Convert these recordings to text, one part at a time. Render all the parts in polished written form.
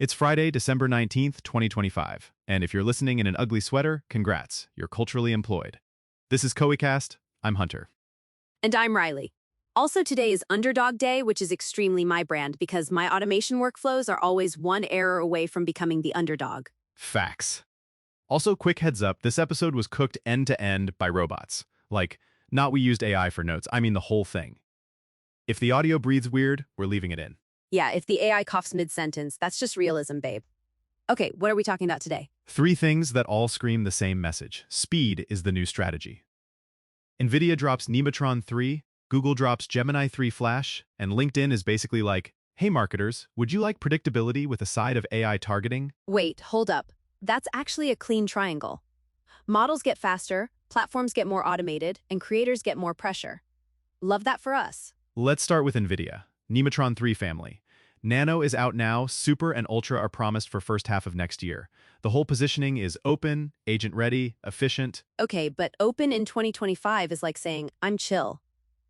It's Friday, December 19th, 2025, and if you're listening in an ugly sweater, congrats, you're culturally employed. This is KoiCast, I'm Hunter. And I'm Riley. Also, today is Underdog Day, which is extremely my brand because my automation workflows are always one error away from becoming the underdog. Facts. Also, quick heads up, this episode was cooked end-to-end by robots. Like, not we used AI for notes, I mean the whole thing. If the audio breathes weird, we're leaving it in. Yeah, if the AI coughs mid-sentence, that's just realism, babe. Okay, what are we talking about today? 3 things that all scream the same message. Speed is the new strategy. NVIDIA drops Nematron 3, Google drops Gemini 3 Flash, and LinkedIn is basically like, hey marketers, would you like predictability with a side of AI targeting? Wait, hold up. That's actually a clean triangle. Models get faster, platforms get more automated, and creators get more pressure. Love that for us. Let's start with NVIDIA. Nematron 3 family. Nano is out now, Super and Ultra are promised for first half of next year. The whole positioning is open, agent-ready, efficient. Okay, but open in 2025 is like saying, I'm chill.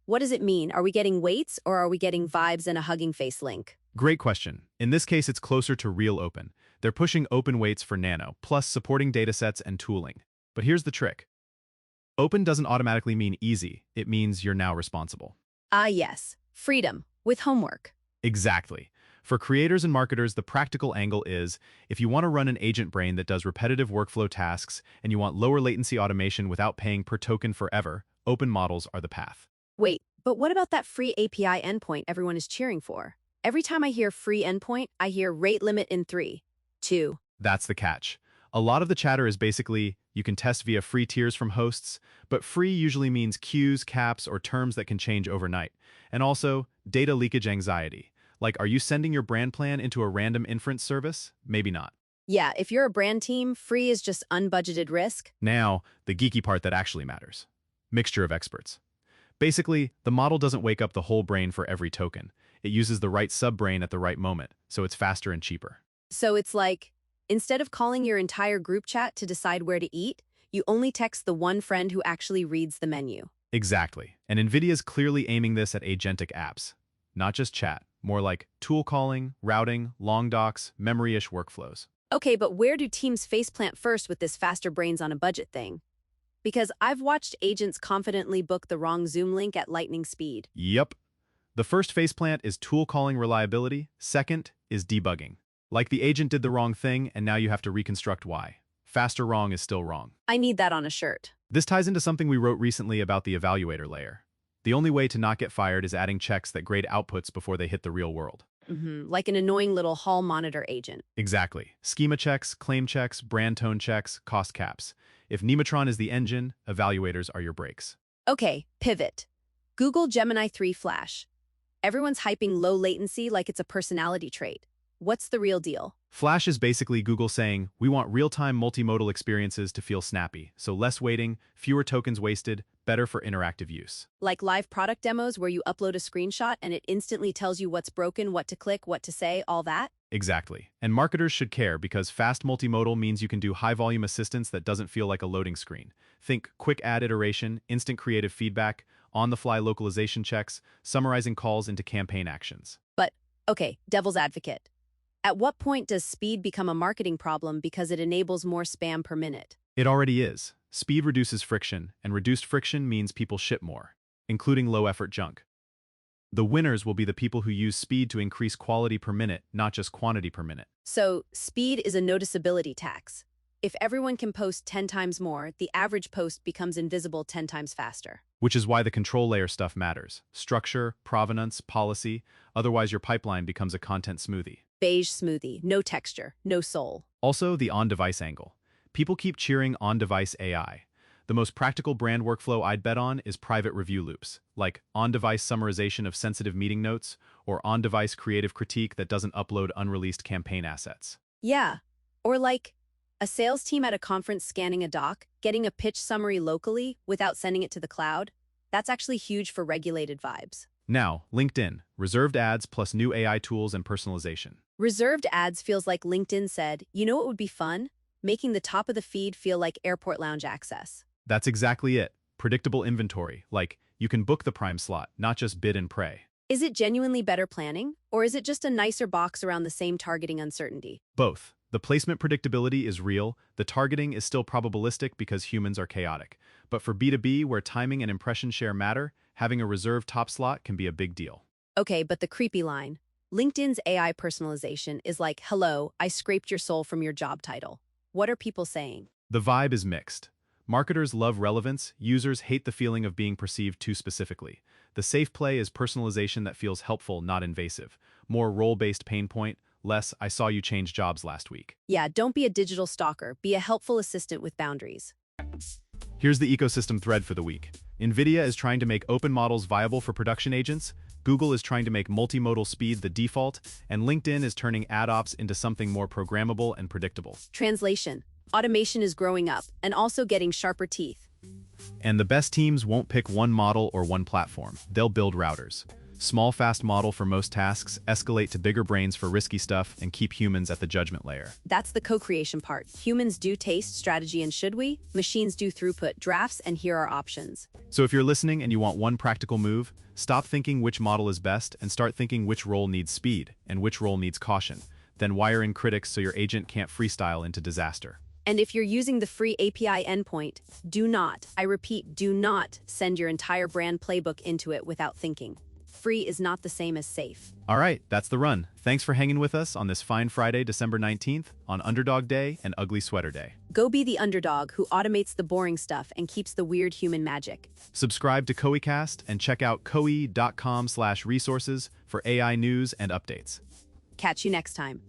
What does it mean? Are we getting weights or are we getting vibes and a hugging face link? Great question. In this case, it's closer to real open. They're pushing open weights for Nano, plus supporting datasets and tooling. But here's the trick. Open doesn't automatically mean easy. It means you're now responsible. Ah, yes. Freedom. With homework. Exactly. For creators and marketers, the practical angle is, if you want to run an agent brain that does repetitive workflow tasks and you want lower latency automation without paying per token forever, open models are the path. Wait, but what about that free API endpoint everyone is cheering for? Every time I hear free endpoint, I hear rate limit in 3, 2. That's the catch. A lot of the chatter is basically, you can test via free tiers from hosts, but free usually means queues, caps, or terms that can change overnight. And also, data leakage anxiety. Like, are you sending your brand plan into a random inference service? Maybe not. Yeah, if you're a brand team, free is just unbudgeted risk. Now, the geeky part that actually matters. Mixture of experts. Basically, the model doesn't wake up the whole brain for every token. It uses the right subbrain at the right moment, so it's faster and cheaper. So it's like, instead of calling your entire group chat to decide where to eat, you only text the one friend who actually reads the menu. Exactly. And NVIDIA's clearly aiming this at agentic apps. Not just chat, more like tool calling, routing, long docs, memory-ish workflows. Okay, but where do teams faceplant first with this faster brains on a budget thing? Because I've watched agents confidently book the wrong Zoom link at lightning speed. Yep. The first faceplant is tool calling reliability. Second is debugging. Like the agent did the wrong thing, and now you have to reconstruct why. Faster wrong is still wrong. I need that on a shirt. This ties into something we wrote recently about the evaluator layer. The only way to not get fired is adding checks that grade outputs before they hit the real world. Like an annoying little hall monitor agent. Exactly. Schema checks, claim checks, brand tone checks, cost caps. If Nematron is the engine, evaluators are your brakes. Okay, pivot. Google Gemini 3 Flash. Everyone's hyping low latency like it's a personality trait. What's the real deal? Flash is basically Google saying, we want real-time multimodal experiences to feel snappy, so less waiting, fewer tokens wasted, better for interactive use. Like live product demos where you upload a screenshot and it instantly tells you what's broken, what to click, what to say, all that? Exactly. And marketers should care because fast multimodal means you can do high-volume assistance that doesn't feel like a loading screen. Think quick ad iteration, instant creative feedback, on-the-fly localization checks, summarizing calls into campaign actions. But, okay, devil's advocate. At what point does speed become a marketing problem because it enables more spam per minute? It already is. Speed reduces friction, and reduced friction means people ship more, including low-effort junk. The winners will be the people who use speed to increase quality per minute, not just quantity per minute. So, speed is a noticeability tax. If everyone can post 10 times more, the average post becomes invisible 10 times faster. Which is why the control layer stuff matters. Structure, provenance, policy, otherwise your pipeline becomes a content smoothie. Beige smoothie, no texture, no soul. Also, the on-device angle. People keep cheering on-device AI. The most practical brand workflow I'd bet on is private review loops, like on-device summarization of sensitive meeting notes or on-device creative critique that doesn't upload unreleased campaign assets. Yeah, or like a sales team at a conference scanning a doc, getting a pitch summary locally without sending it to the cloud. That's actually huge for regulated vibes. Now, LinkedIn, reserved ads plus new AI tools and personalization. Reserved ads feels like LinkedIn said, you know what would be fun? Making the top of the feed feel like airport lounge access. That's exactly it. Predictable inventory, like you can book the prime slot, not just bid and pray. Is it genuinely better planning, or is it just a nicer box around the same targeting uncertainty? Both. The placement predictability is real, the targeting is still probabilistic because humans are chaotic. But for B2B, where timing and impression share matter, having a reserved top slot can be a big deal. Okay, but the creepy line. LinkedIn's AI personalization is like, hello, I scraped your soul from your job title. What are people saying? The vibe is mixed. Marketers love relevance, users hate the feeling of being perceived too specifically. The safe play is personalization that feels helpful, not invasive. More role-based pain point, less I saw you change jobs last week. Yeah, don't be a digital stalker, be a helpful assistant with boundaries. Here's the ecosystem thread for the week. NVIDIA is trying to make open models viable for production agents, Google is trying to make multimodal speed the default, and LinkedIn is turning AdOps into something more programmable and predictable. Translation. Automation is growing up and also getting sharper teeth. And the best teams won't pick one model or one platform. They'll build routers. Small, fast model for most tasks, escalate to bigger brains for risky stuff, and keep humans at the judgment layer. That's the co-creation part. Humans do taste, strategy, and should we? Machines do throughput, drafts, and here are options. So if you're listening and you want one practical move, stop thinking which model is best and start thinking which role needs speed and which role needs caution. Then wire in critics so your agent can't freestyle into disaster. And if you're using the free API endpoint, do not, I repeat, do not send your entire brand playbook into it without thinking. Free is not the same as safe. All right, that's the run. Thanks for hanging with us on this fine Friday, December 19th, on Underdog Day and Ugly Sweater Day. Go be the underdog who automates the boring stuff and keeps the weird human magic. Subscribe to KoiCast and check out koi.com/resources for AI news and updates. Catch you next time.